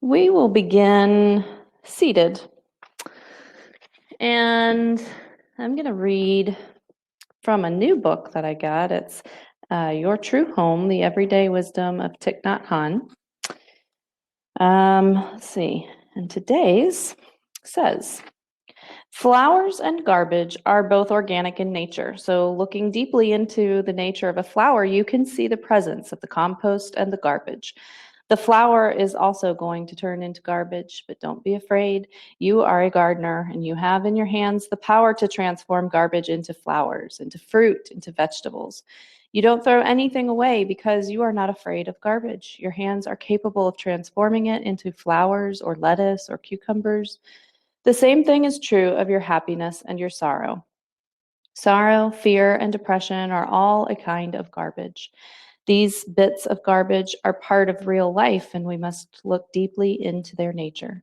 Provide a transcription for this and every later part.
We will begin seated. And I'm going to read from a new book that I got. It's Your True Home, The Everyday Wisdom of Thich Nhat Hanh. Let's see. And today's says, flowers and garbage are both organic in nature. So looking deeply into the nature of a flower, you can see the presence of the compost and the garbage. The flower is also going to turn into garbage, but don't be afraid. You are a gardener and you have in your hands the power to transform garbage into flowers, into fruit, into vegetables. You don't throw anything away because you are not afraid of garbage. Your hands are capable of transforming it into flowers or lettuce or cucumbers. The same thing is true of your happiness and your sorrow. Sorrow, fear, and depression are all a kind of garbage. These bits of garbage are part of real life, and we must look deeply into their nature.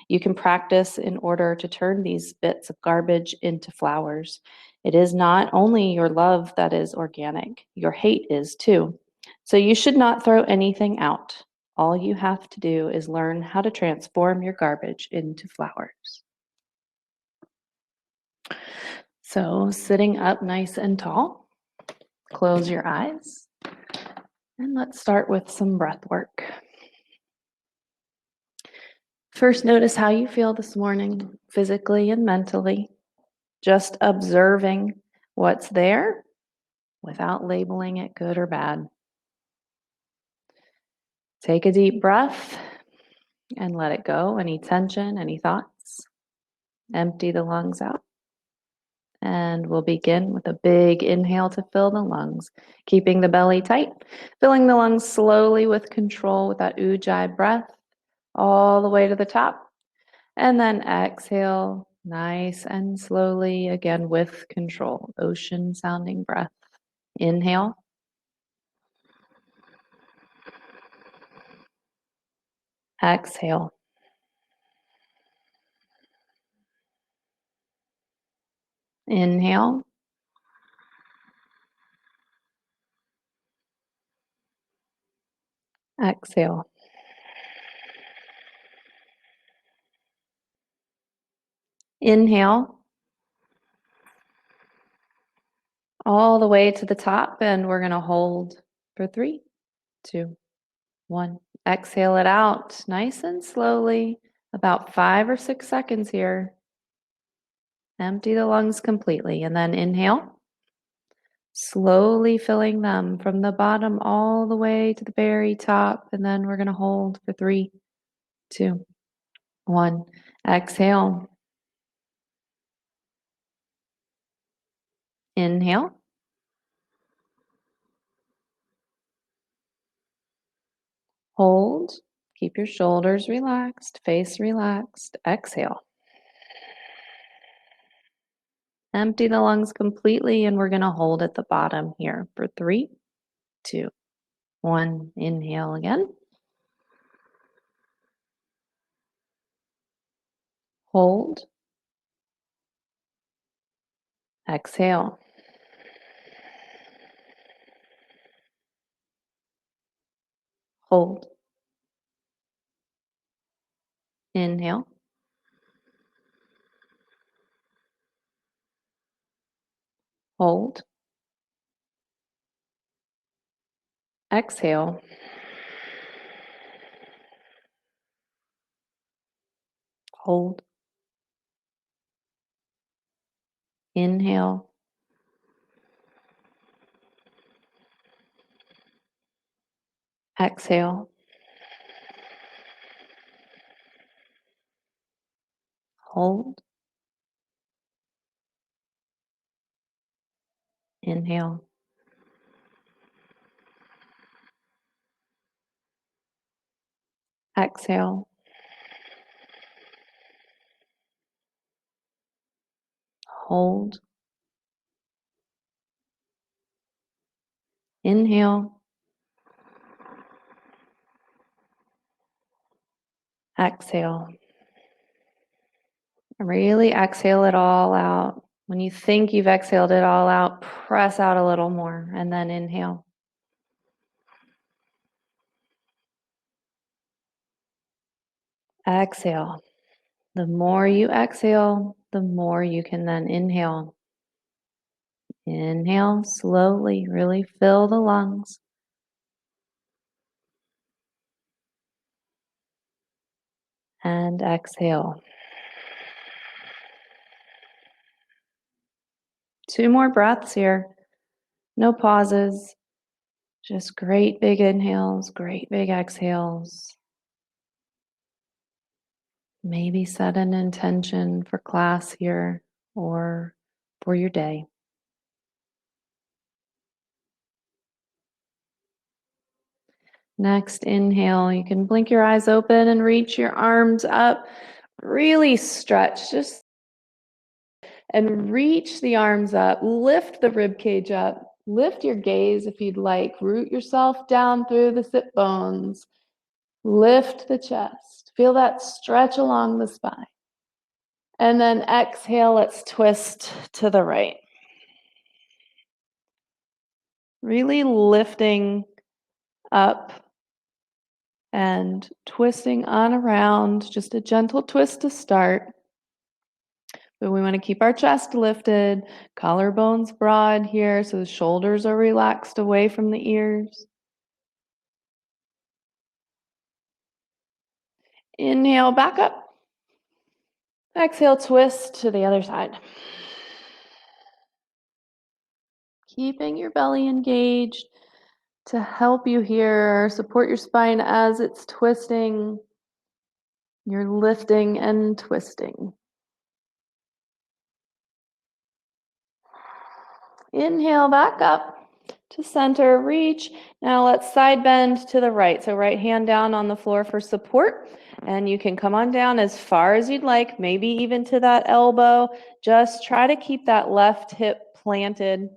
You can practice in order to turn these bits of garbage into flowers. It is not only your love that is organic, your hate is too. So you should not throw anything out. All you have to do is learn how to transform your garbage into flowers. So sitting up nice and tall, close your eyes, and let's start with some breath work. First, notice how you feel this morning, physically and mentally, just observing what's there without labeling it good or bad. Take a deep breath and let it go, any tension, any thoughts. Empty the lungs out. And we'll begin with a big inhale to fill the lungs, keeping the belly tight, filling the lungs slowly with control with that ujjayi breath all the way to the top. And then exhale, nice and slowly, again with control, ocean sounding breath. Inhale. Exhale. Inhale. Exhale. Inhale. All the way to the top, and we're going to hold for 3, 2, 1. Exhale it out nice and slowly, about 5 or 6 seconds here. Empty the lungs completely, and then inhale. Slowly filling them from the bottom all the way to the very top, and then we're going to hold for 3, 2, 1. Exhale. Inhale. Hold. Keep your shoulders relaxed, face relaxed. Exhale. Empty the lungs completely, and we're going to hold at the bottom here for 3, 2, 1. Inhale again. Hold. Exhale. Hold. Inhale. Hold. Exhale. Hold. Inhale. Exhale. Hold. Inhale. Exhale. Hold. Inhale. Exhale. Really exhale it all out. When you think you've exhaled it all out, press out a little more and then inhale. Exhale. The more you exhale, the more you can then inhale. Inhale slowly, really fill the lungs. And exhale. 2 more breaths here. No pauses. Just great big inhales, great big exhales. Maybe set an intention for class here or for your day. Next inhale, you can blink your eyes open and reach your arms up. Really stretch, just and reach the arms up. Lift the rib cage up. Lift your gaze if you'd like. Root yourself down through the sit bones. Lift the chest. Feel that stretch along the spine. And then exhale, let's twist to the right. Really lifting up and twisting on around. Just a gentle twist to start. But we want to keep our chest lifted, collarbones broad here so the shoulders are relaxed away from the ears. Inhale, back up. Exhale, twist to the other side. Keeping your belly engaged to help you here, support your spine as it's twisting. You're lifting and twisting. Inhale, back up to center, reach. Now let's side bend to the right. So right hand down on the floor for support. And you can come on down as far as you'd like, maybe even to that elbow. Just try to keep that left hip planted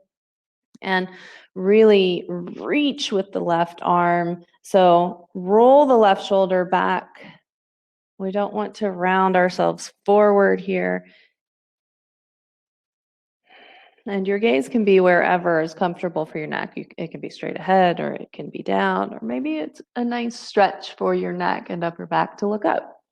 and really reach with the left arm. So roll the left shoulder back. We don't want to round ourselves forward here. And your gaze can be wherever is comfortable for your neck. It can be straight ahead, or it can be down, or maybe it's a nice stretch for your neck and upper back to look up.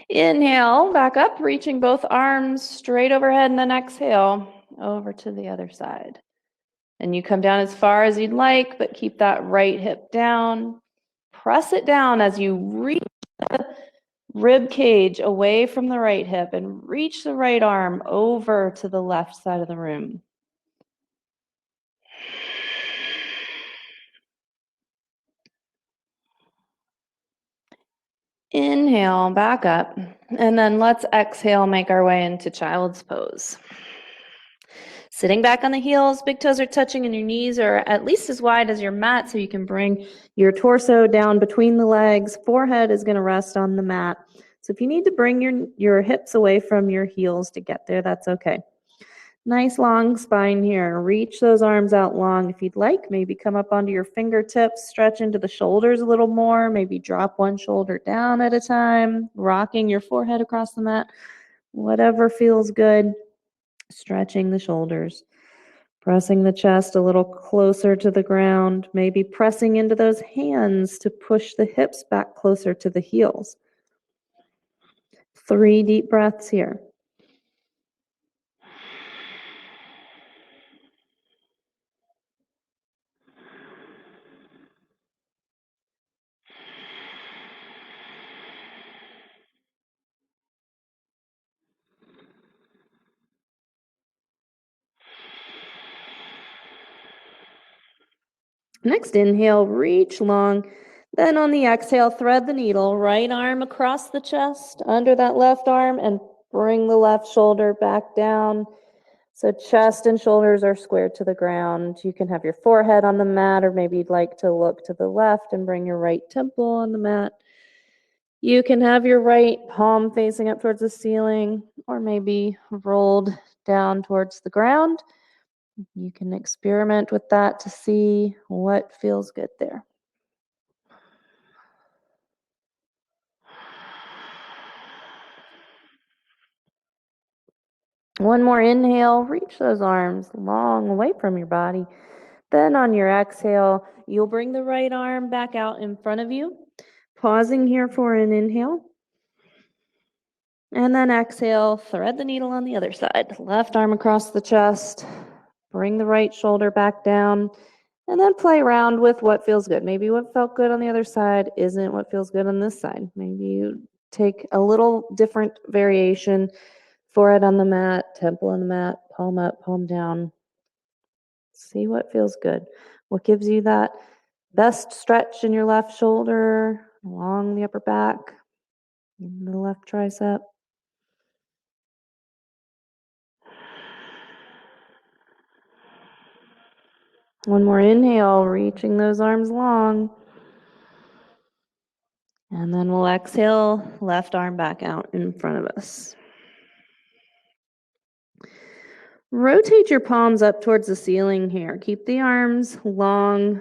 Inhale, back up, reaching both arms straight overhead, and then exhale over to the other side. And you come down as far as you'd like, but keep that right hip down. Press it down as you reach the rib cage away from the right hip and reach the right arm over to the left side of the room. Inhale, back up, and then let's exhale, make our way into child's pose. Sitting back on the heels, big toes are touching and your knees are at least as wide as your mat so you can bring your torso down between the legs. Forehead is going to rest on the mat. So if you need to bring your hips away from your heels to get there, that's okay. Nice long spine here. Reach those arms out long if you'd like. Maybe come up onto your fingertips, stretch into the shoulders a little more. Maybe drop one shoulder down at a time, rocking your forehead across the mat. Whatever feels good. Stretching the shoulders. Pressing the chest a little closer to the ground. Maybe pressing into those hands to push the hips back closer to the heels. 3 deep breaths here. Next inhale, reach long. Then on the exhale, thread the needle. Right arm across the chest, under that left arm, and bring the left shoulder back down. So chest and shoulders are squared to the ground. You can have your forehead on the mat, or maybe you'd like to look to the left and bring your right temple on the mat. You can have your right palm facing up towards the ceiling, or maybe rolled down towards the ground. You can experiment with that to see what feels good there. One more inhale, reach those arms long away from your body. Then on your exhale, you'll bring the right arm back out in front of you, pausing here for an inhale. And then exhale, thread the needle on the other side. Left arm across the chest, bring the right shoulder back down, and then play around with what feels good. Maybe what felt good on the other side isn't what feels good on this side. Maybe you take a little different variation. Forehead on the mat, temple on the mat, palm up, palm down. See what feels good. What gives you that best stretch in your left shoulder, along the upper back, in the left tricep. One more inhale, reaching those arms long. And then we'll exhale, left arm back out in front of us. Rotate your palms up towards the ceiling here. Keep the arms long.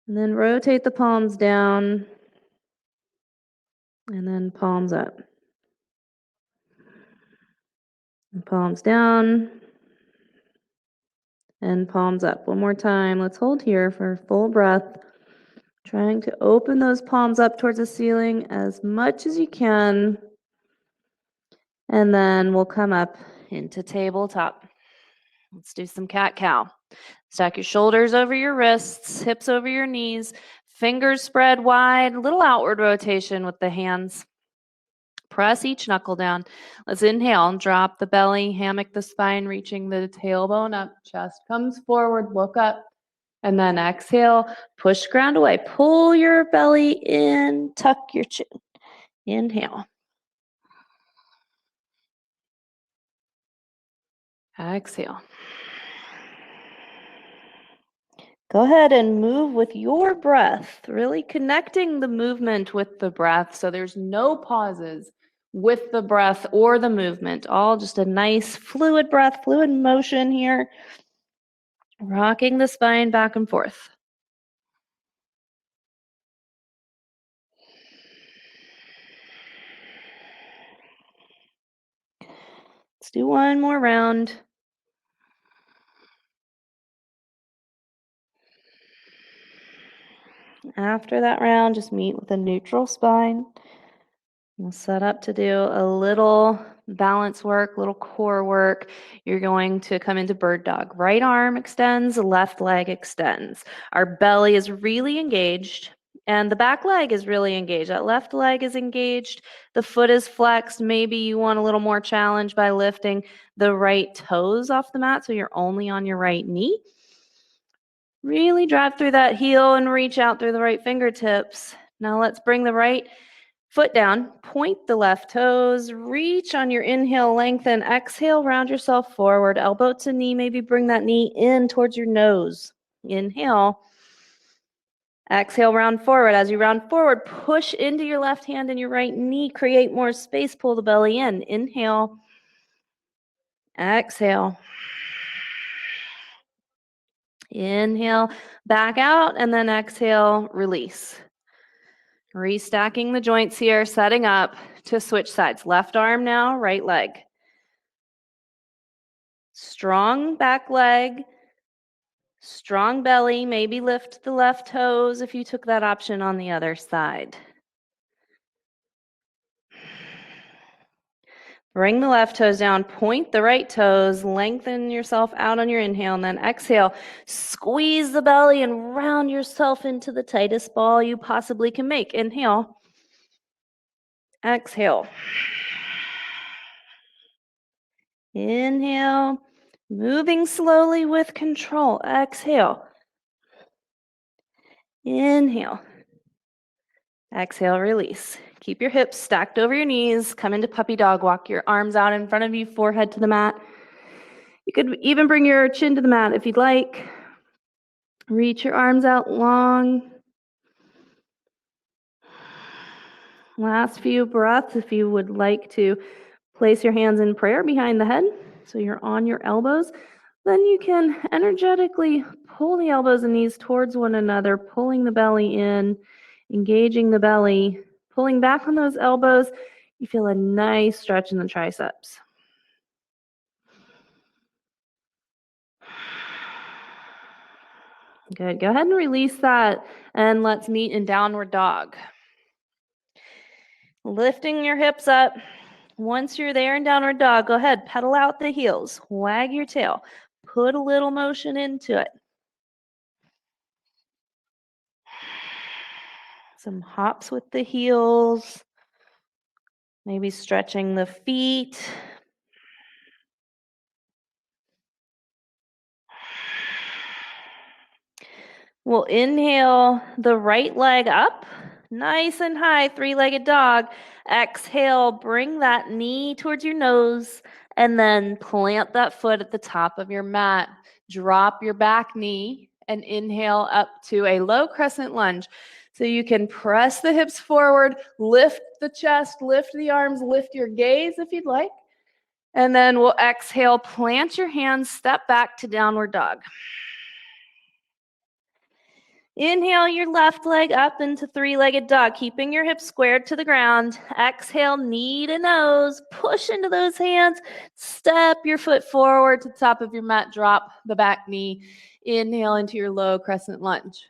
And then rotate the palms down. And then palms up. And palms down. And palms up. One more time. Let's hold here for full breath. Trying to open those palms up towards the ceiling as much as you can. And then we'll come up into tabletop. Let's do some cat-cow. Stack your shoulders over your wrists, hips over your knees, fingers spread wide, little outward rotation with the hands. Press each knuckle down. Let's inhale and drop the belly, hammock the spine, reaching the tailbone up, chest comes forward, look up. And then exhale, push ground away. Pull your belly in, tuck your chin. Inhale. Exhale. Go ahead and move with your breath, really connecting the movement with the breath. So there's no pauses with the breath or the movement, all just a nice fluid breath, fluid motion here. Rocking the spine back and forth. Let's do one more round. After that round, just meet with a neutral spine. We'll set up to do a little balance work, little core work. You're going to come into bird dog. Right arm extends, left leg extends. Our belly is really engaged, and the back leg is really engaged. That left leg is engaged. The foot is flexed. Maybe you want a little more challenge by lifting the right toes off the mat, so you're only on your right knee. Really drive through that heel and reach out through the right fingertips. Now let's bring the right foot down, point the left toes, reach on your inhale, lengthen, exhale, round yourself forward, elbow to knee, maybe bring that knee in towards your nose. Inhale, exhale, round forward. As you round forward, push into your left hand and your right knee, create more space, pull the belly in. Inhale, exhale. Inhale, back out, and then exhale, release. Restacking the joints here, setting up to switch sides. Left arm now, right leg. Strong back leg, strong belly. Maybe lift the left toes if you took that option on the other side. Bring the left toes down, point the right toes, lengthen yourself out on your inhale, and then exhale. Squeeze the belly and round yourself into the tightest ball you possibly can make. Inhale. Exhale. Inhale. Moving slowly with control. Exhale. Inhale. Exhale, release. Keep your hips stacked over your knees. Come into puppy dog. Walk your arms out in front of you, forehead to the mat. You could even bring your chin to the mat if you'd like. Reach your arms out long. Last few breaths, if you would like to place your hands in prayer behind the head, so you're on your elbows. Then you can energetically pull the elbows and knees towards one another, pulling the belly in, engaging the belly, pulling back on those elbows. You feel a nice stretch in the triceps. Good. Go ahead and release that, and let's meet in downward dog. Lifting your hips up. Once you're there in downward dog, go ahead, pedal out the heels, wag your tail, put a little motion into it. Some hops with the heels, maybe stretching the feet. We'll inhale the right leg up, nice and high, three-legged dog. Exhale, bring that knee towards your nose, and then plant that foot at the top of your mat. Drop your back knee and inhale up to a low crescent lunge. So you can press the hips forward, lift the chest, lift the arms, lift your gaze if you'd like. And then we'll exhale, plant your hands, step back to downward dog. Inhale your left leg up into three-legged dog, keeping your hips squared to the ground. Exhale, knee to nose, push into those hands. Step your foot forward to the top of your mat, drop the back knee. Inhale into your low crescent lunge.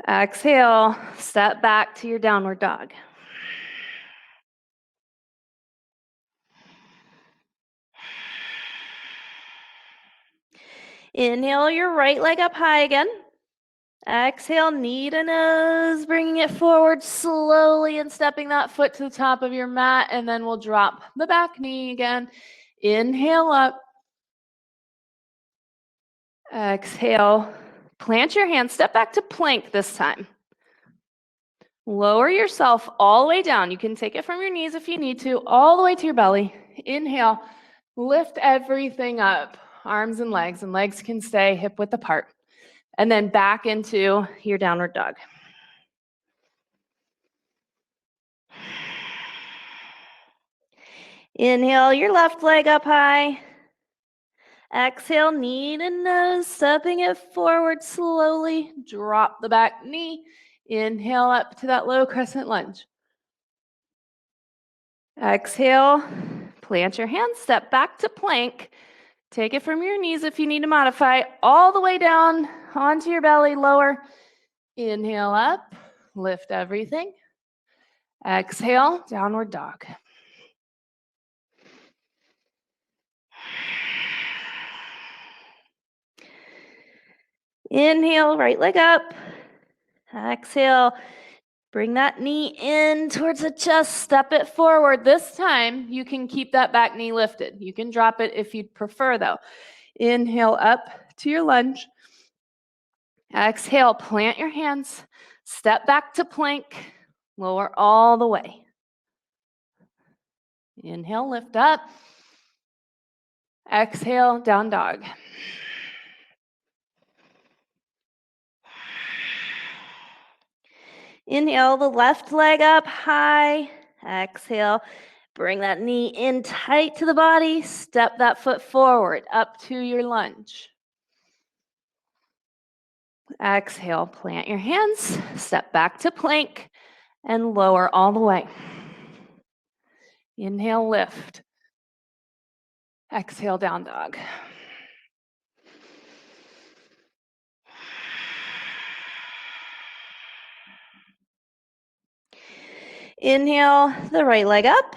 Exhale, step back to your downward dog. Inhale your right leg up high again. Exhale, knee to nose, bringing it forward slowly and stepping that foot to the top of your mat, and then we'll drop the back knee again. Inhale up. Exhale, plant your hands, step back to plank this time. Lower yourself all the way down. You can take it from your knees if you need to, all the way to your belly. Inhale, lift everything up, arms and legs can stay hip width apart. And then back into your downward dog. Inhale your left leg up high. Exhale, knee to nose, stepping it forward slowly. Drop the back knee. Inhale up to that low crescent lunge. Exhale, plant your hands, step back to plank. Take it from your knees if you need to modify, all the way down onto your belly, lower. Inhale up, lift everything. Exhale, downward dog. Inhale, right leg up. Exhale, bring that knee in towards the chest, step it forward. This time, you can keep that back knee lifted. You can drop it if you'd prefer, though. Inhale up to your lunge. Exhale, plant your hands, step back to plank, lower all the way. Inhale, lift up. Exhale, down dog. Inhale the left leg up high. Exhale, bring that knee in tight to the body. Step that foot forward up to your lunge. Exhale, plant your hands, step back to plank, and lower all the way. Inhale, lift. Exhale, down dog. Inhale the right leg up.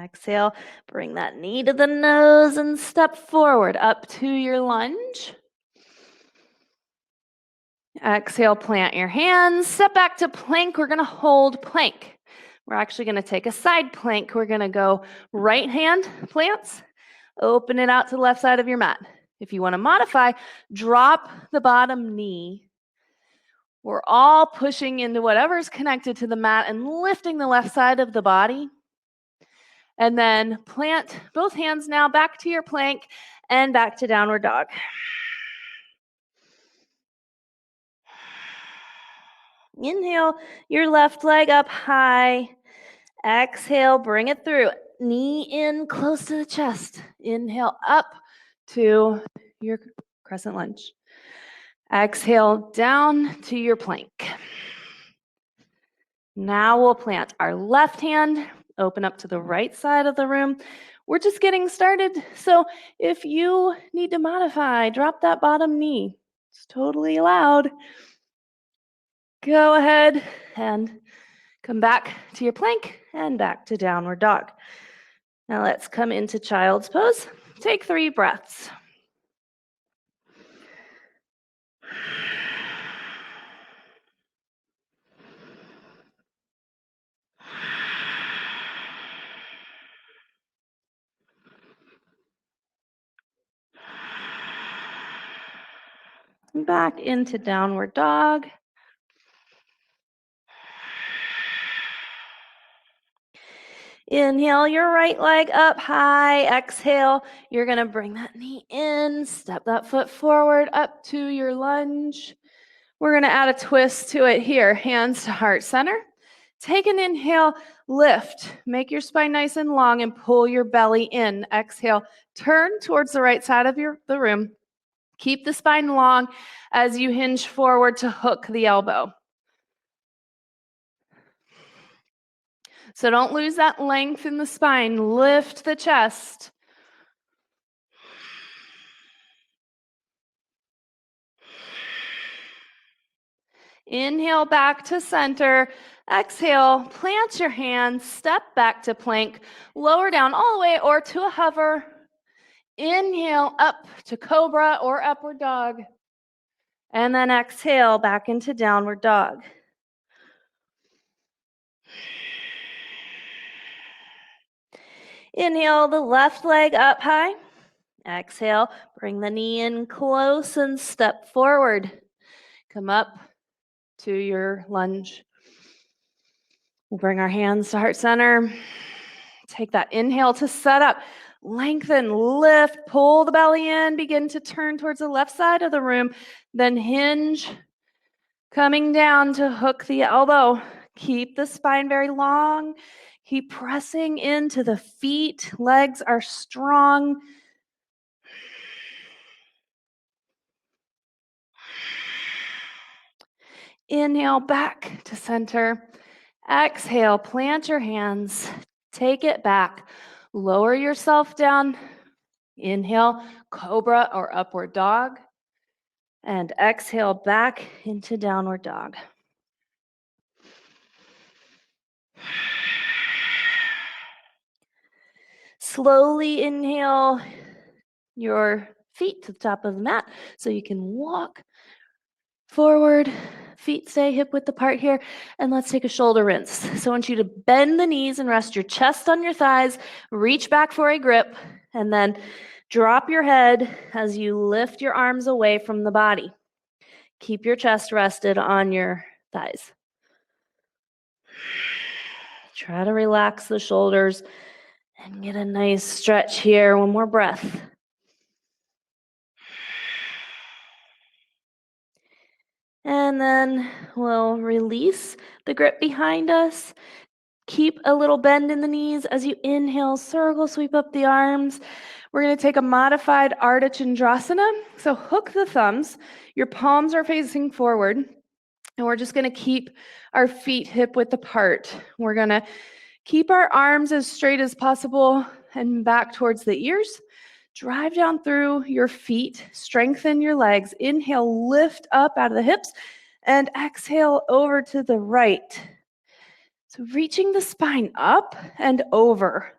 Exhale, bring that knee to the nose and step forward up to your lunge. Exhale, plant your hands, step back to plank. We're going to hold plank. We're actually going to take a side plank. We're going to go right hand plants, open it out to the left side of your mat. If you want to modify, drop the bottom knee. We're all pushing into whatever's connected to the mat and lifting the left side of the body. And then plant both hands now back to your plank and back to downward dog. Inhale your left leg up high. Exhale, bring it through. Knee in close to the chest. Inhale up to your crescent lunge. Exhale down to your plank. Now we'll plant our left hand, open up to the right side of the room. we're just getting started. So if you need to modify, drop that bottom knee. It's totally allowed. Go ahead and come back to your plank and back to downward dog. Now let's come into child's pose. Take 3 breaths. Back into downward dog. Inhale your right leg up high. Exhale, you're going to bring that knee in, step that foot forward up to your lunge. We're going to add a twist to it here. Hands to heart center. Take an inhale, lift. Make your spine nice and long and pull your belly in. Exhale, turn towards the right side of the room. Keep the spine long as you hinge forward to hook the elbow. So don't lose that length in the spine. Lift the chest. Inhale back to center. Exhale, plant your hands, step back to plank, lower down all the way or to a hover. Inhale up to cobra or upward dog. And then exhale back into downward dog. Inhale the left leg up high. Exhale, bring the knee in close and step forward. Come up to your lunge. We'll bring our hands to heart center. Take that inhale to set up. Lengthen, lift, pull the belly in, begin to turn towards the left side of the room, then hinge, coming down to hook the elbow. Keep the spine very long. Keep pressing into the feet. Legs are strong. Inhale back to center. Exhale, plant your hands. Take it back. Lower yourself down. Inhale, cobra or upward dog. And exhale back into downward dog. Slowly inhale your feet to the top of the mat so you can walk forward. Feet stay hip width apart here. And let's take a shoulder rinse. So I want you to bend the knees and rest your chest on your thighs. Reach back for a grip. And then drop your head as you lift your arms away from the body. Keep your chest rested on your thighs. Try to relax the shoulders and get a nice stretch here. One more breath. And then we'll release the grip behind us. Keep a little bend in the knees as you inhale, circle, sweep up the arms. We're going to take a modified Ardha Chandrasana. So hook the thumbs. Your palms are facing forward. And we're just going to keep our feet hip width apart. We're going to keep our arms as straight as possible and back towards the ears. Drive down through your feet. Strengthen your legs. Inhale, lift up out of the hips. And exhale over to the right. So reaching the spine up and over.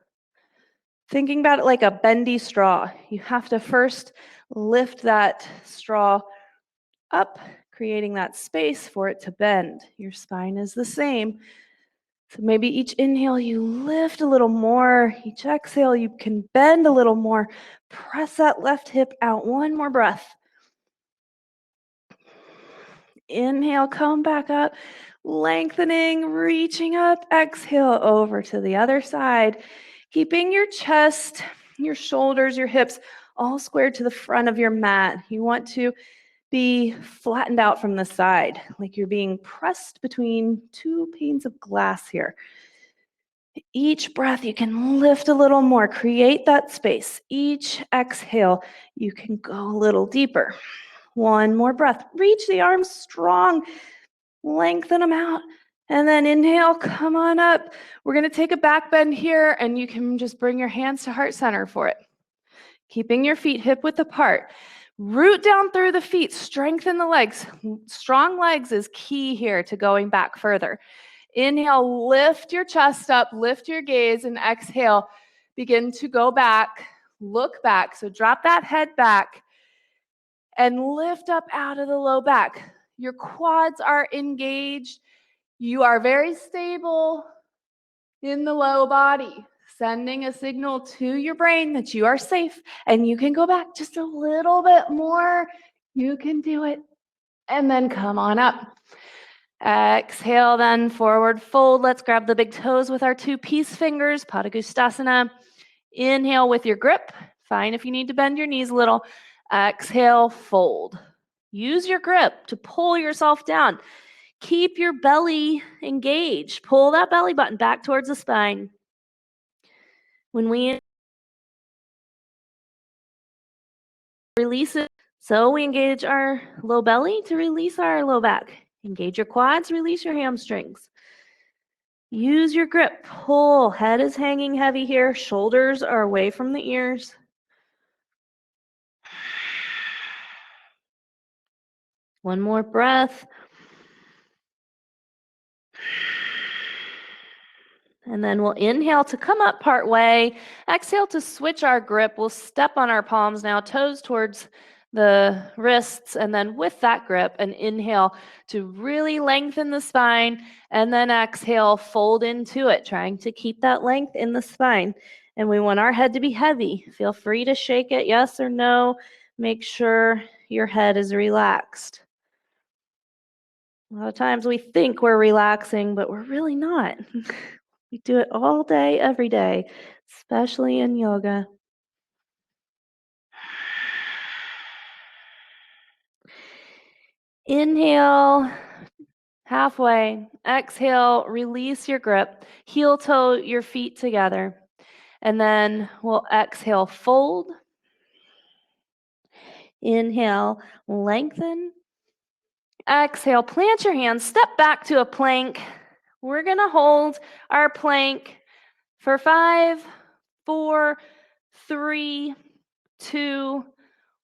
Thinking about it like a bendy straw. You have to first lift that straw up, creating that space for it to bend. Your spine is the same. So maybe each inhale you lift a little more. Each exhale you can bend a little more. Press that left hip out. One more breath. Inhale, come back up. Lengthening, reaching up. Exhale over to the other side. Keeping your chest, your shoulders, your hips all squared to the front of your mat. You want to be flattened out from the side, like you're being pressed between 2 panes of glass here. Each breath, you can lift a little more, create that space. Each exhale, you can go a little deeper. One more breath. Reach the arms strong, lengthen them out. And then inhale, come on up. We're going to take a back bend here, and you can just bring your hands to heart center for it. Keeping your feet hip width apart. Root down through the feet, strengthen the legs. Strong legs is key here to going back further. Inhale, lift your chest up, lift your gaze, and exhale, begin to go back, look back. So drop that head back and lift up out of the low back. Your quads are engaged. You are very stable in the low body, sending a signal to your brain that you are safe and you can go back just a little bit more. You can do it. And then come on up. Exhale, then forward fold. Let's grab the big toes with our two peace fingers, Padangusthasana. Inhale with your grip. Fine if you need to bend your knees a little. Exhale, fold. Use your grip to pull yourself down. Keep your belly engaged. Pull that belly button back towards the spine. When we release it, so we engage our low belly to release our low back. Engage your quads, release your hamstrings. Use your grip. Pull. Head is hanging heavy here. Shoulders are away from the ears. One more breath. And then we'll inhale to come up part way. Exhale to switch our grip. We'll step on our palms now, toes towards the wrists, and then with that grip, an inhale to really lengthen the spine, and then exhale, fold into it, trying to keep that length in the spine. And we want our head to be heavy. Feel free to shake it, yes or no. Make sure your head is relaxed. A lot of times we think we're relaxing, but we're really not. We do it all day, every day, especially in yoga. Inhale, halfway. Exhale, release your grip. Heel toe your feet together. And then we'll exhale, fold. Inhale, lengthen. Exhale, plant your hands, step back to a plank. We're going to hold our plank for 5, 4, 3, 2,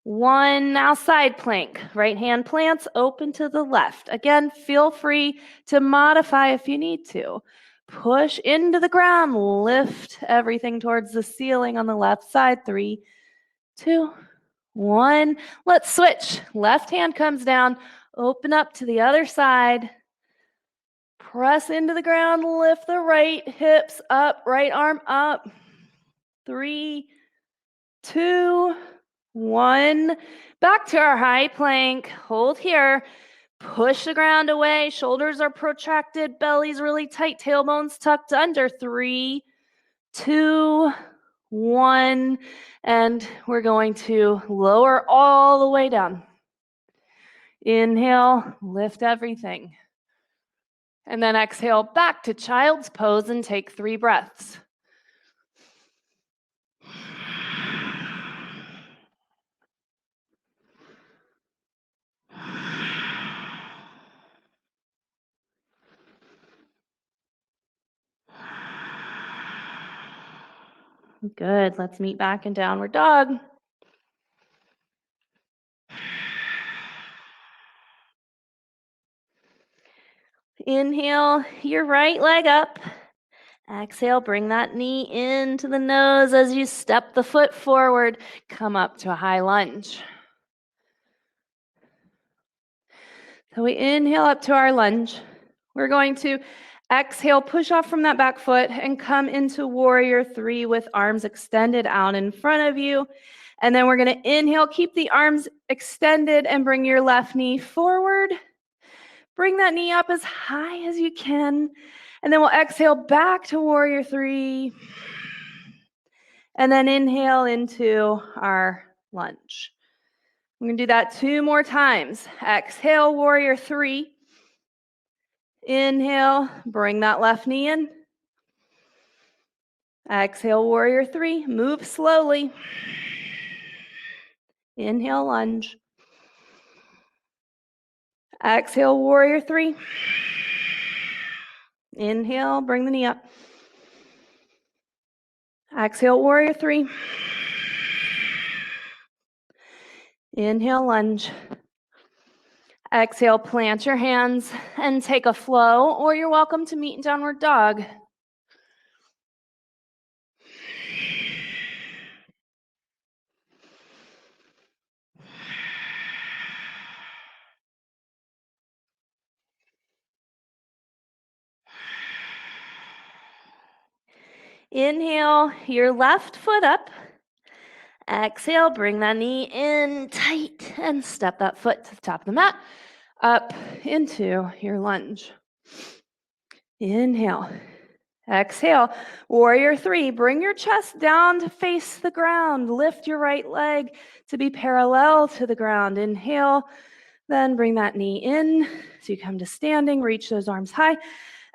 1. Now side plank. Right hand plants open to the left. Again, feel free to modify if you need to. Push into the ground. Lift everything towards the ceiling on the left side. 3, 2, 1. Let's switch. Left hand comes down. Open up to the other side. Press into the ground. Lift the right hips up. Right arm up. 3, 2, 1. Back to our high plank. Hold here. Push the ground away. Shoulders are protracted. Belly's really tight. Tailbone's tucked under. 3, 2, 1. And we're going to lower all the way down. Inhale, lift everything. And then exhale back to child's pose and take 3 breaths. Good. Let's meet back in downward dog. Inhale your right leg up. Exhale, bring that knee into the nose as you step the foot forward. Come up to a high lunge. So we inhale up to our lunge. We're going to exhale, push off from that back foot and come into warrior 3 with arms extended out in front of you. And then we're going to inhale, keep the arms extended and bring your left knee forward. Bring that knee up as high as you can. And then we'll exhale back to warrior 3. And then inhale into our lunge. We're going to do that 2 more times. Exhale, warrior 3. Inhale, bring that left knee in. Exhale, warrior 3. Move slowly. Inhale, lunge. Exhale, warrior 3. Inhale, bring the knee up. Exhale, warrior three. Inhale, lunge. Exhale, plant your hands and take a flow, or you're welcome to meet in downward dog. Inhale, your left foot up. Exhale, bring that knee in tight and step that foot to the top of the mat, up into your lunge. Inhale. Exhale, warrior three. Bring your chest down to face the ground. Lift your right leg to be parallel to the ground. Inhale, then bring that knee in so you come to standing. Reach those arms high.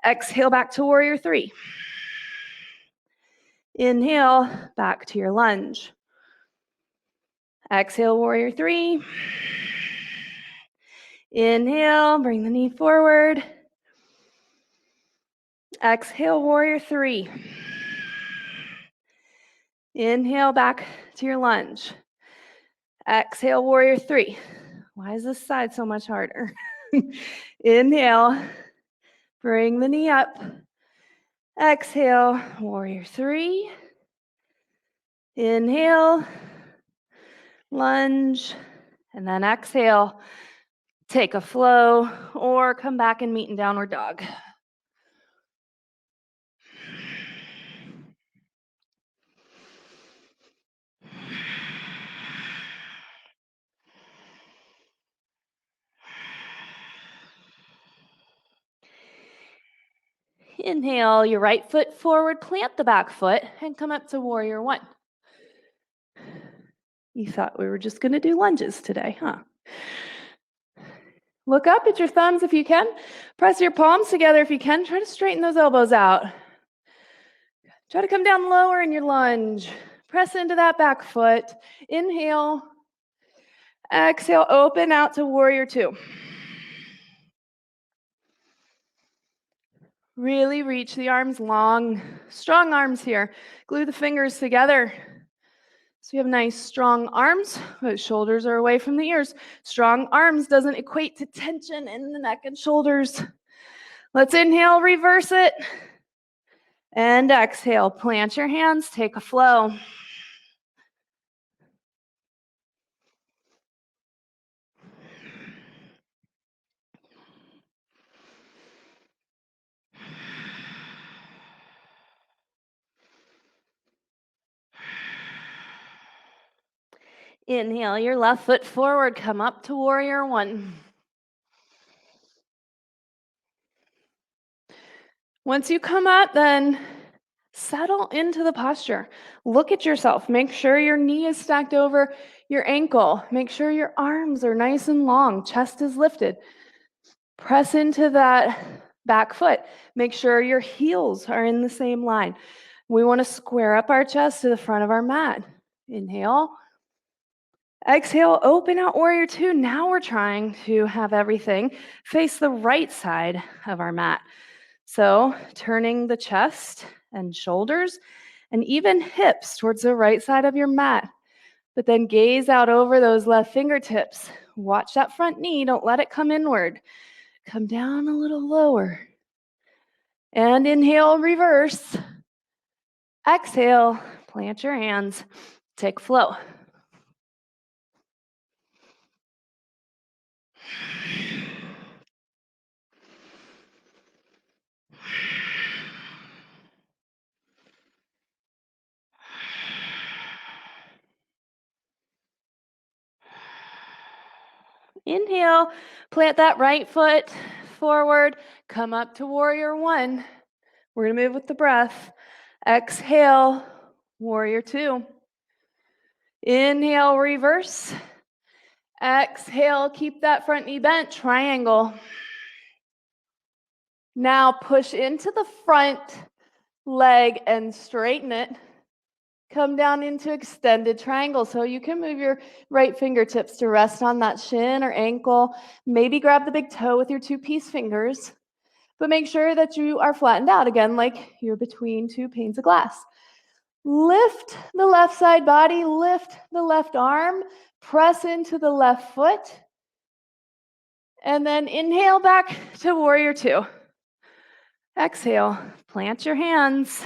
Exhale, back to warrior three. Inhale, back to your lunge. Exhale, warrior three. Inhale, bring the knee forward. Exhale, warrior three. Inhale, back to your lunge. Exhale, warrior three. Why is this side so much harder? Inhale, bring the knee up. Exhale, warrior three. Inhale, lunge, and then exhale. Take a flow or come back and meet in downward dog. Inhale, your right foot forward, plant the back foot, and come up to warrior one. You thought we were just going to do lunges today, huh? Look up at your thumbs if you can. Press your palms together if you can. Try to straighten those elbows out. Try to come down lower in your lunge. Press into that back foot. Inhale. Exhale, open out to warrior two. Really reach the arms long. Strong arms here. Glue the fingers together. So you have nice, strong arms, but shoulders are away from the ears. Strong arms doesn't equate to tension in the neck and shoulders. Let's inhale, reverse it. And exhale, plant your hands, take a flow. Inhale your left foot forward, come up to warrior one. Once you come up, then settle into the posture. Look at yourself. Make sure your knee is stacked over your ankle. Make sure your arms are nice and long. Chest is lifted. Press into that back foot. Make sure your heels are in the same line. We want to square up our chest to the front of our mat. Inhale. Exhale, open out warrior two. Now we're trying to have everything face the right side of our mat. So turning the chest and shoulders and even hips towards the right side of your mat. But then gaze out over those left fingertips. Watch that front knee. Don't let it come inward. Come down a little lower. And inhale, reverse. Exhale, plant your hands. Take flow. Inhale, plant that right foot forward, come up to warrior one. We're going to move with the breath. Exhale, warrior two. Inhale, reverse. Exhale, keep that front knee bent, triangle. Now push into the front leg and straighten it. Come down into extended triangle. So you can move your right fingertips to rest on that shin or ankle. Maybe grab the big toe with your two peace fingers. but make sure that you are flattened out again, like you're between two panes of glass. Lift the left side body, lift the left arm, press into the left foot, and then inhale back to warrior two. Exhale, plant your hands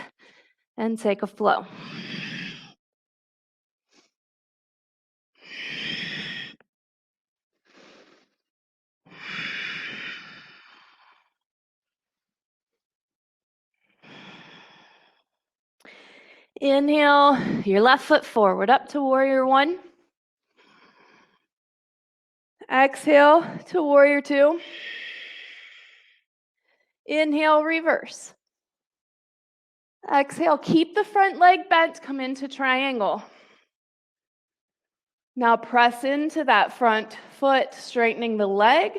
and take a flow. Inhale your left foot forward up to warrior one. Exhale to warrior two. Inhale, reverse. Exhale, keep the front leg bent, come into triangle. Now press into that front foot, straightening the leg.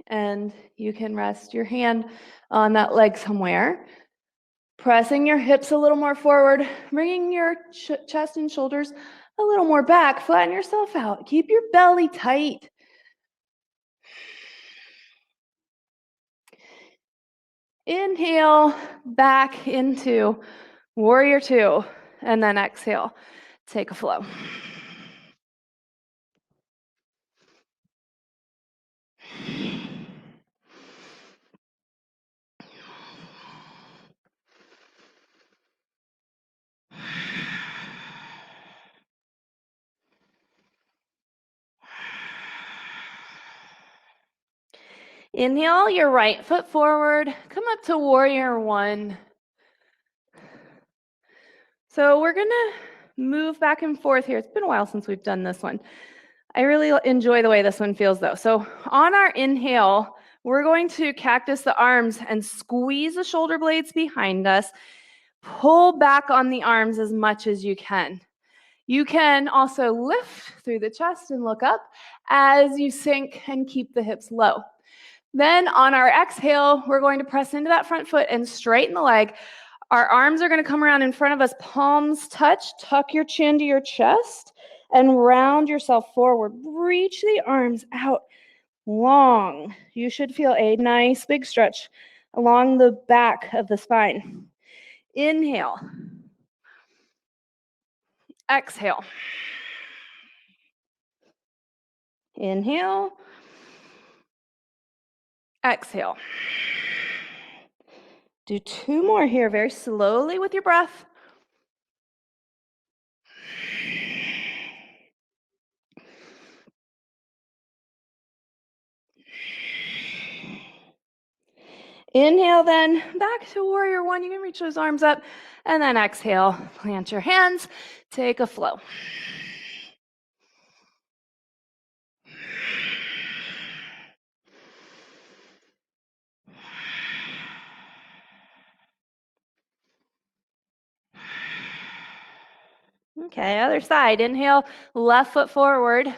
And you can rest your hand on that leg somewhere. Pressing your hips a little more forward, bringing your chest and shoulders a little more back. Flatten yourself out. Keep your belly tight. Inhale back into warrior two, and then exhale. Take a flow. Inhale your right foot forward. Come up to warrior one. So we're going to move back and forth here. It's been a while since we've done this one. I really enjoy the way this one feels though. So on our inhale, we're going to cactus the arms and squeeze the shoulder blades behind us. Pull back on the arms as much as you can. You can also lift through the chest and look up as you sink and keep the hips low. Then on our exhale, we're going to press into that front foot and straighten the leg. Our arms are going to come around in front of us, palms touch, tuck your chin to your chest, and round yourself forward. Reach the arms out long. You should feel a nice big stretch along the back of the spine. Inhale. Exhale. Inhale. Exhale. Do two more here, very slowly with your breath. Inhale then, back to warrior one. You can reach those arms up. And then exhale, plant your hands, take a flow. Okay, other side. Inhale, left foot forward,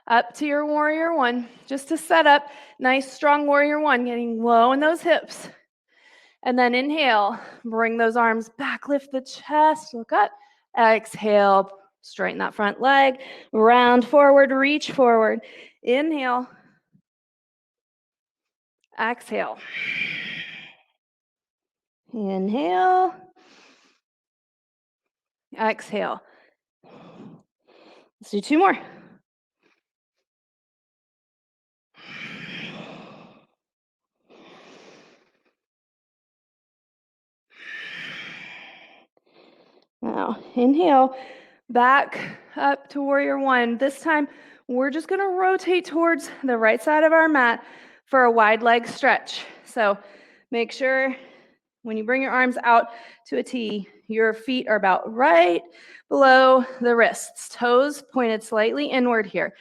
up to your warrior one. Just to set up, nice strong warrior one, getting low in those hips. And then inhale, bring those arms back, lift the chest, look up. Exhale, straighten that front leg, round forward, reach forward. Inhale. Exhale. Inhale. Exhale. Let's do two more. Now, inhale, back up to warrior one. This time, we're just going to rotate towards the right side of our mat for a wide leg stretch. So make sure when you bring your arms out to a T, your feet are about right below the wrists. Toes pointed slightly inward here.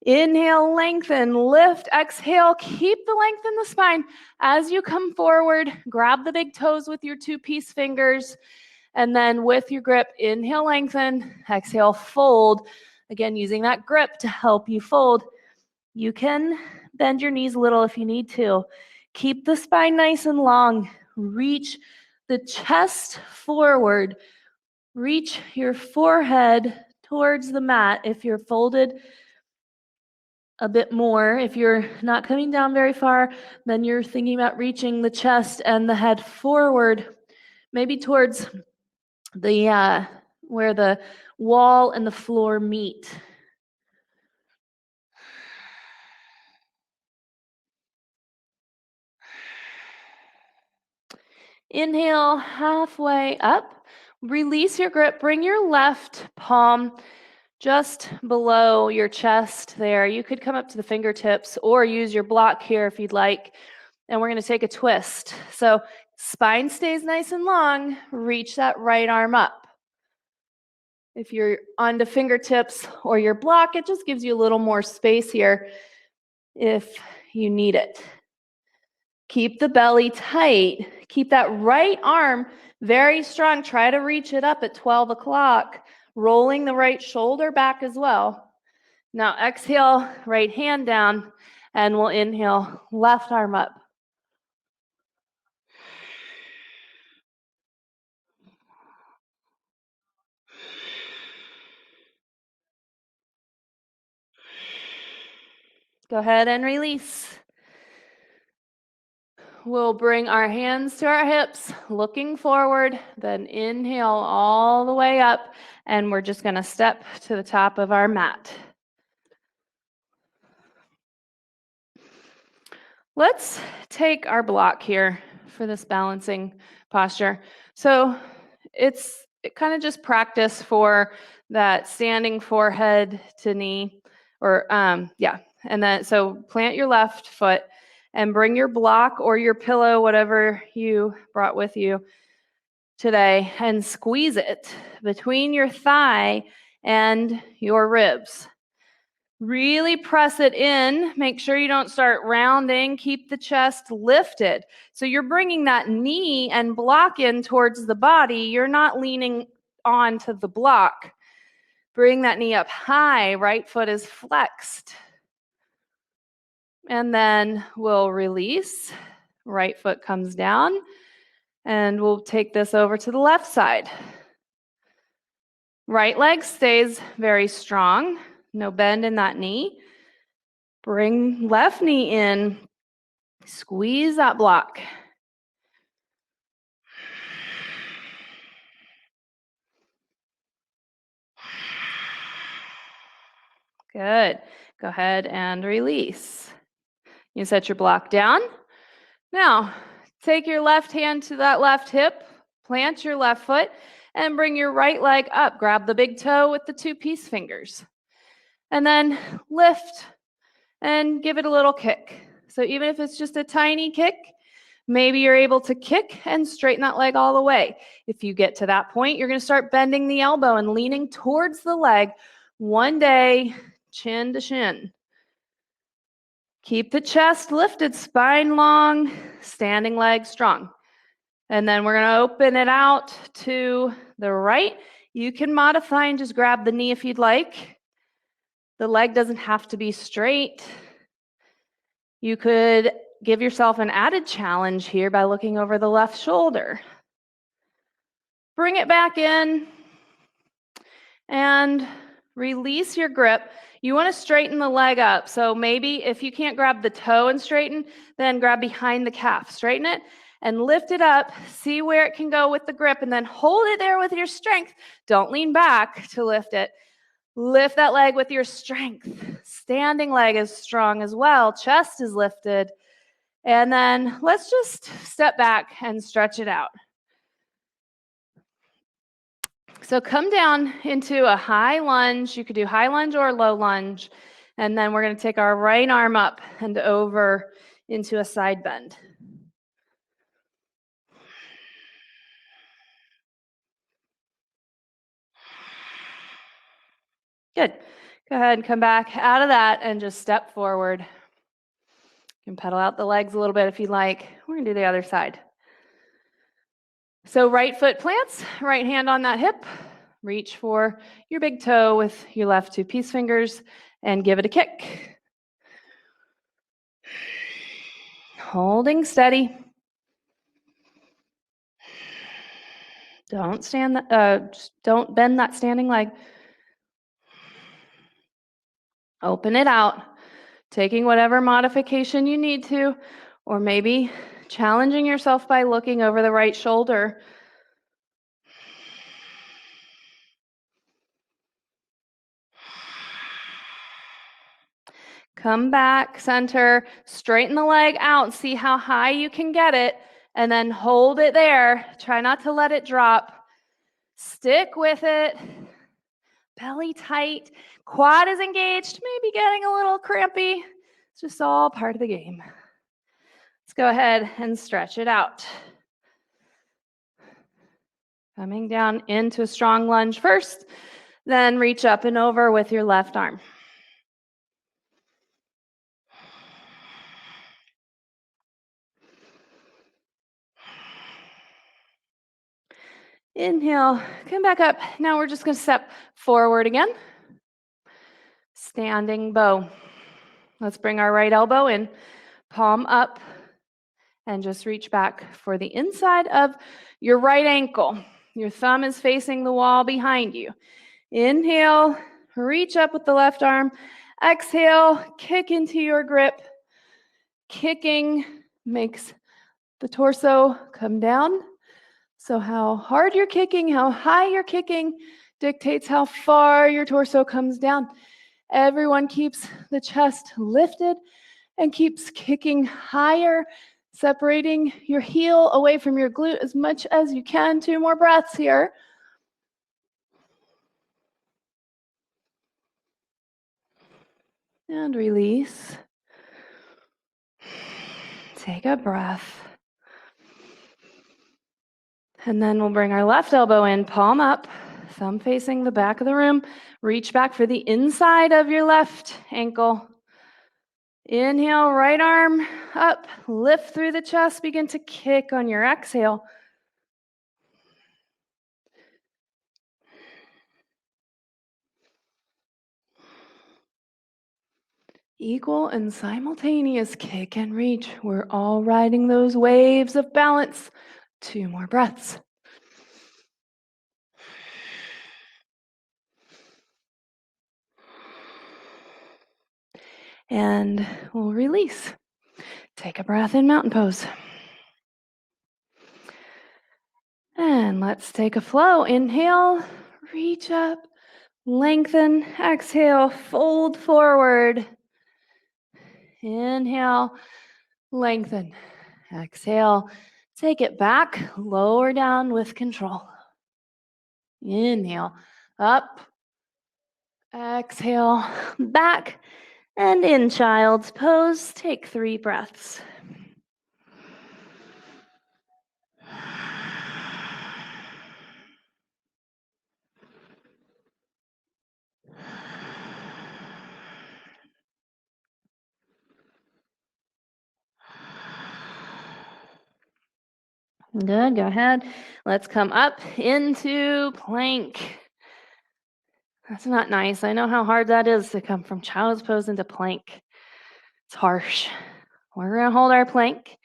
Inhale, lengthen, lift, exhale, keep the length in the spine. As you come forward, grab the big toes with your two-piece fingers, and then with your grip, inhale, lengthen, exhale, fold. Again, using that grip to help you fold. You can bend your knees a little if you need to. Keep the spine nice and long. Reach the chest forward. Reach your forehead towards the mat if you're folded. a bit more. If you're not coming down very far, then you're thinking about reaching the chest and the head forward, maybe towards the where the wall and the floor meet. Inhale halfway up. Release your grip. Bring your left palm just below your chest there. You could come up to the fingertips or use your block here if you'd like. And we're going to take a twist. So spine stays nice and long. Reach that right arm up. If you're on the fingertips or your block, it just gives you a little more space here if you need it. Keep the belly tight. Keep that right arm very strong. Try to reach it up at 12 o'clock, rolling the right shoulder back as well. Now exhale, right hand down, and we'll inhale, left arm up. Go ahead and release. We'll bring our hands to our hips, looking forward, then inhale all the way up, and we're just going to step to the top of our mat. Let's take our block here for this balancing posture. So it kind of just practice for that standing forehead to knee, or and then so plant your left foot and bring your block or your pillow, whatever you brought with you today, and squeeze it between your thigh and your ribs. Really press it in. Make sure you don't start rounding. Keep the chest lifted. So you're bringing that knee and block in towards the body. You're not leaning onto the block. Bring that knee up high. Right foot is flexed. And then we'll release. Right foot comes down. And we'll take this over to the left side. Right leg stays very strong. No bend in that knee. Bring left knee in. Squeeze that block. Good. Go ahead and release. You set your block down. Now, take your left hand to that left hip, plant your left foot, and bring your right leg up. Grab the big toe with the two peace fingers. And then lift and give it a little kick. So even if it's just a tiny kick, maybe you're able to kick and straighten that leg all the way. If you get to that point, you're going to start bending the elbow and leaning towards the leg one day, chin to shin. Keep the chest lifted, spine long, standing leg strong. And then we're going to open it out to the right. You can modify and just grab the knee if you'd like. The leg doesn't have to be straight. You could give yourself an added challenge here by looking over the left shoulder. Bring it back in and release your grip. You want to straighten the leg up. So maybe if you can't grab the toe and straighten, then grab behind the calf. Straighten it and lift it up. See where it can go with the grip, and then hold it there with your strength. Don't lean back to lift it. Lift that leg with your strength. Standing leg is strong as well. Chest is lifted. And then let's just step back and stretch it out. So come down into a high lunge. You could do high lunge or low lunge. And then we're going to take our right arm up and over into a side bend. Good. Go ahead and come back out of that and just step forward. You can pedal out the legs a little bit if you like. We're going to do the other side. So right foot plants, right hand on that hip. Reach for your big toe with your left two peace fingers and give it a kick. Holding steady. Don't don't bend that standing leg. Open it out. taking whatever modification you need to, or maybe challenging yourself by looking over the right shoulder. Come back, center, straighten the leg out, see how high you can get it, and then hold it there. Try not to let it drop. Stick with it. Belly tight. Quad is engaged, maybe getting a little crampy. It's just all part of the game. Let's go ahead and stretch it out. Coming down into a strong lunge first, then reach up and over with your left arm. Inhale, come back up. Now we're just going to step forward again. Standing bow. Let's bring our right elbow in, palm up, and just reach back for the inside of your right ankle. Your thumb is facing the wall behind you. Inhale, reach up with the left arm. Exhale, kick into your grip. Kicking makes the torso come down. So how hard you're kicking, how high you're kicking dictates how far your torso comes down. Everyone keeps the chest lifted and keeps kicking higher, separating your heel away from your glute as much as you can. 2 more breaths here. And release. Take a breath. And then we'll bring our left elbow in, palm up, thumb facing the back of the room. Reach back for the inside of your left ankle. Inhale, right arm up, lift through the chest, begin to kick on your exhale. Equal and simultaneous kick and reach. We're all riding those waves of balance. 2 more breaths. And we'll release. Take a breath in mountain pose. And let's take a flow. Inhale, reach up, lengthen. Exhale, fold forward. Inhale, lengthen. Exhale, take it back, lower down with control. Inhale, up. Exhale, back. And in child's pose, take 3 breaths. Good, go ahead. Let's come up into plank. That's not nice. I know how hard that is to come from child's pose into plank. It's harsh. We're going to hold our plank.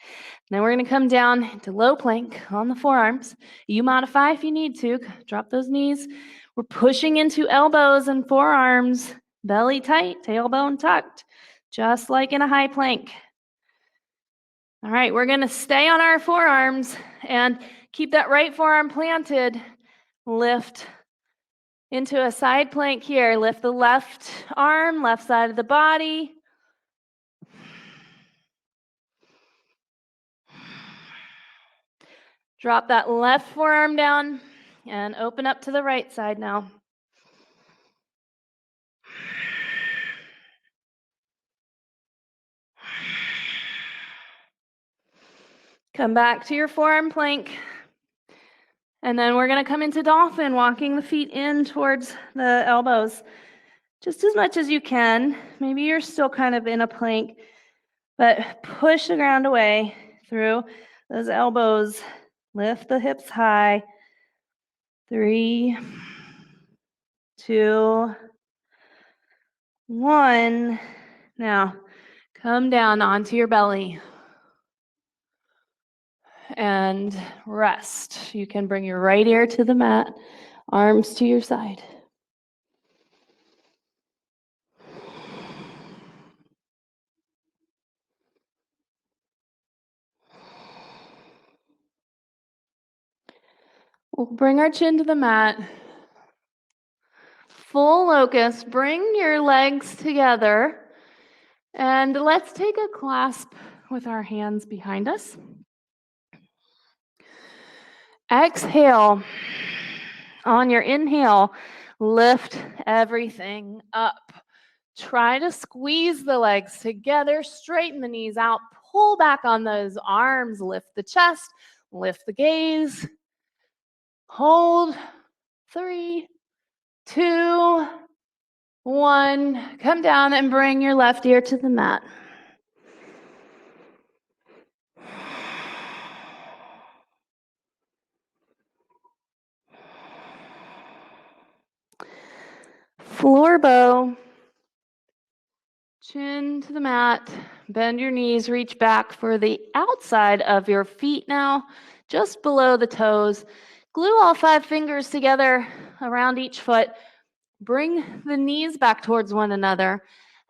Then we're going to come down into low plank on the forearms. You modify if you need to. Drop those knees. We're pushing into elbows and forearms. Belly tight, tailbone tucked, just like in a high plank. All right, we're going to stay on our forearms and keep that right forearm planted. Lift into a side plank here. Lift the left arm, left side of the body. Drop that left forearm down and open up to the right side now. Come back to your forearm plank. And then we're going to come into Dolphin, walking the feet in towards the elbows just as much as you can. Maybe you're still kind of in a plank, but push the ground away through those elbows. Lift the hips high. 3, 2, 1. Now, come down onto your belly and rest. You can bring your right ear to the mat, arms to your side. We'll bring our chin to the mat. Full locust. Bring your legs together. And let's take a clasp with our hands behind us. Exhale. On your inhale, lift everything up. Try to squeeze the legs together, straighten the knees out, pull back on those arms, lift the chest, lift the gaze. Hold. 3, 2, 1. Come down and bring your left ear to the mat. Floor bow. Chin to the mat. Bend your knees, reach back for the outside of your feet now, just below the toes. Glue all 5 fingers together around each foot. Bring the knees back towards one another.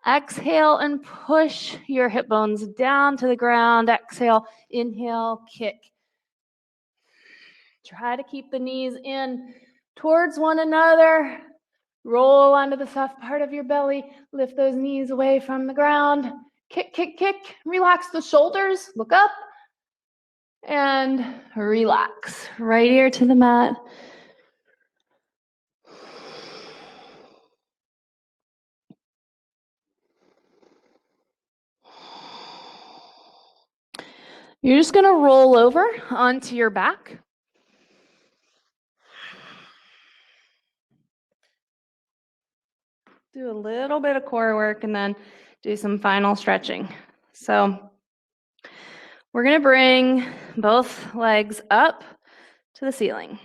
Exhale and push your hip bones down to the ground. Exhale, inhale, kick. Try to keep the knees in towards one another. Roll onto the soft part of your belly. Lift those knees away from the ground. Kick, kick, kick. Relax the shoulders. Look up. And relax. Right ear to the mat. You're just going to roll over onto your back. Do a little bit of core work and then do some final stretching. So we're going to bring both legs up to the ceiling.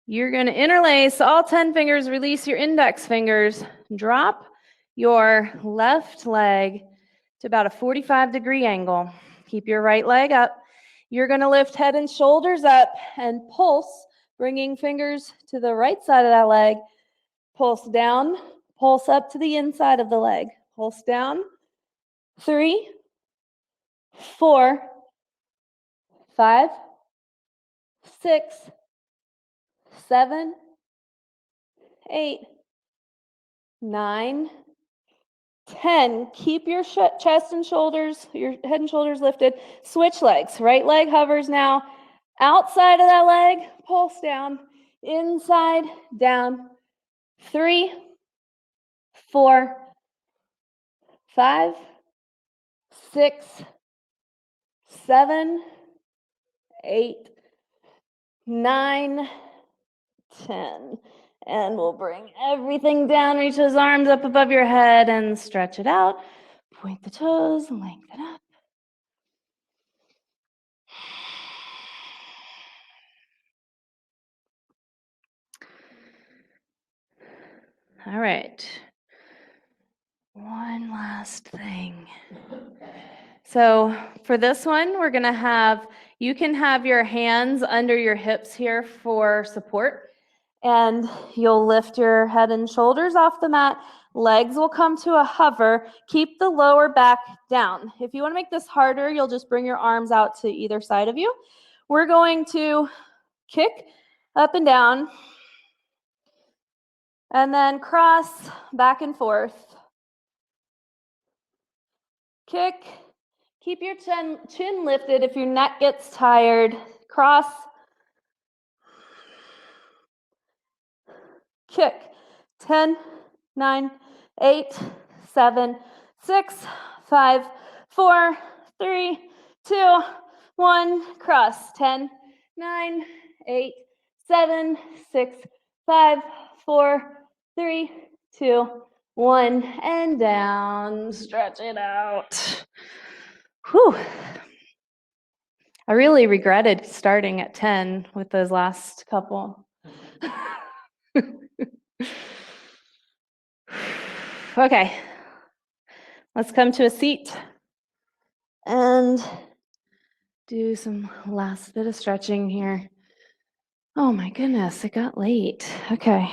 You're going to interlace all 10 fingers, release your index fingers, drop your left leg to about a 45-degree angle. Keep your right leg up. You're going to lift head and shoulders up and pulse, bringing fingers to the right side of that leg. Pulse down, pulse up to the inside of the leg. Pulse down. 3, 4, 5, 6, 7, 8, 9, 10. Keep your chest and shoulders, your head and shoulders lifted. Switch legs. Right leg hovers now. Outside of that leg, pulse down. Inside, down. 3, 4, 5, 6, 7, 8, 9, 10. And we'll bring everything down. Reach those arms up above your head and stretch it out. Point the toes, lengthen up. All right. One last thing. So for this one, we're going to have, you can have your hands under your hips here for support. And you'll lift your head and shoulders off the mat. Legs will come to a hover. Keep the lower back down. If you want to make this harder, you'll just bring your arms out to either side of you. We're going to kick up and down. And then cross back and forth. Kick. Keep your chin lifted if your neck gets tired. Cross. Kick. 10, 9, 8, 7, 6, 5, 4, 3, 2, 1. Cross. 10, 9, 8, 7, 6, 5, 4, 3, 2, 1. And down. Stretch it out. Whew. I really regretted starting at 10 with those last couple. Okay, let's come to a seat and do some last bit of stretching here. Oh my goodness, it got late. Okay.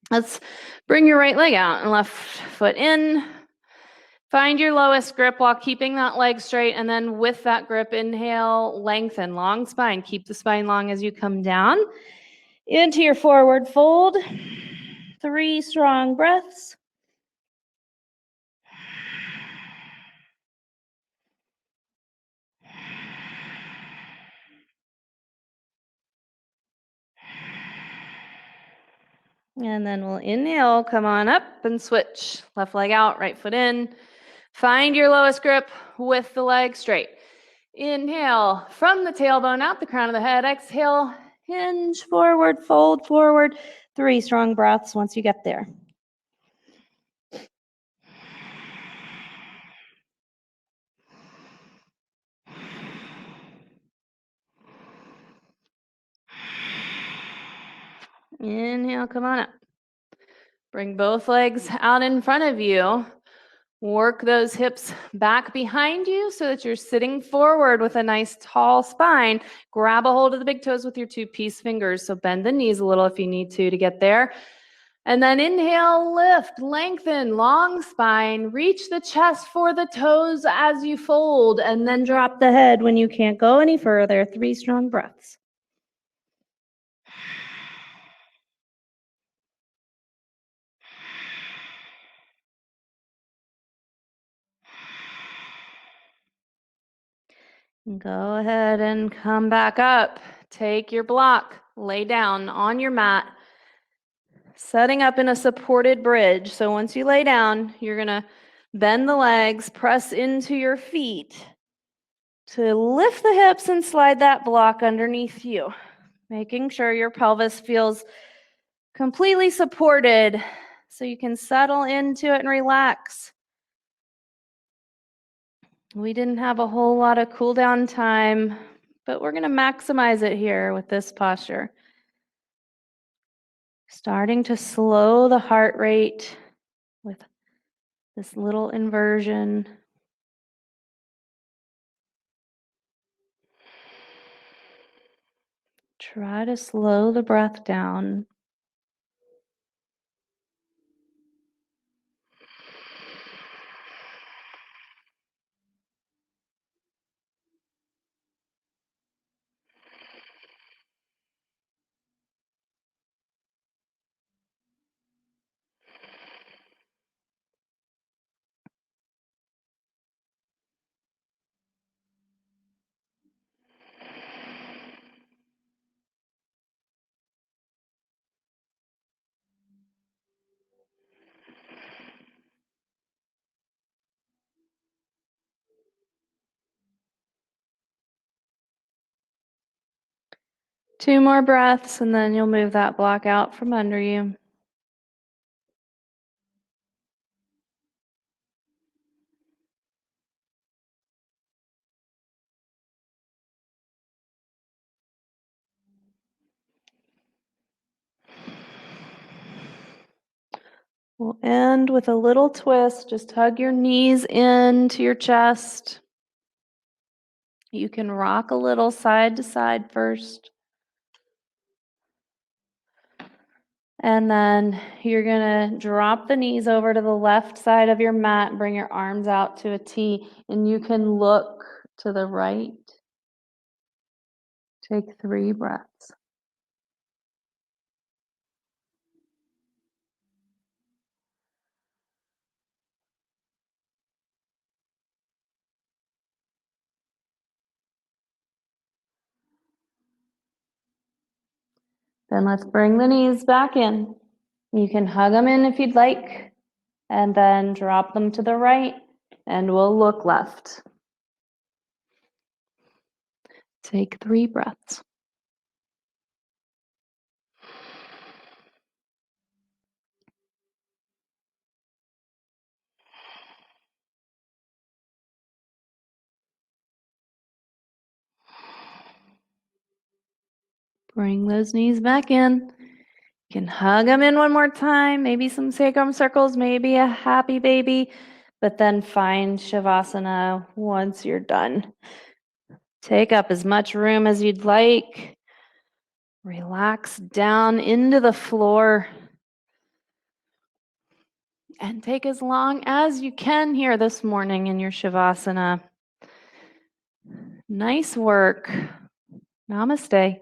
Let's bring your right leg out and left foot in. Find your lowest grip while keeping that leg straight, and then with that grip, inhale, lengthen, long spine. Keep the spine long as you come down into your forward fold. 3 strong breaths. And then we'll inhale, come on up and switch. Left leg out, right foot in. Find your lowest grip with the leg straight. Inhale from the tailbone out, the crown of the head. Exhale, hinge forward, fold forward. 3 strong breaths once you get there. Inhale, come on up. Bring both legs out in front of you. Work those hips back behind you so that you're sitting forward with a nice tall spine. Grab a hold of the big toes with your 2 peace fingers. So bend the knees a little if you need to get there. And then inhale, lift, lengthen, long spine. Reach the chest for the toes as you fold. And then drop the head when you can't go any further. 3 strong breaths. Go ahead and come back up. Take your block, lay down on your mat, setting up in a supported bridge. So once you lay down, you're going to bend the legs, press into your feet to lift the hips and slide that block underneath you, making sure your pelvis feels completely supported so you can settle into it and relax. We didn't have a whole lot of cool down time, but we're going to maximize it here with this posture. Starting to slow the heart rate with this little inversion. Try to slow the breath down. Two more breaths, and then you'll move that block out from under you. We'll end with a little twist. Just hug your knees into your chest. You can rock a little side to side first. And then you're going to drop the knees over to the left side of your mat, bring your arms out to a T, and you can look to the right. Take 3 breaths. Then let's bring the knees back in. You can hug them in if you'd like, and then drop them to the right, and we'll look left. Take 3 breaths. Bring those knees back in. You can hug them in one more time, maybe some sacrum circles, maybe a happy baby, but then find Shavasana once you're done. Take up as much room as you'd like. Relax down into the floor. And take as long as you can here this morning in your Shavasana. Nice work. Namaste.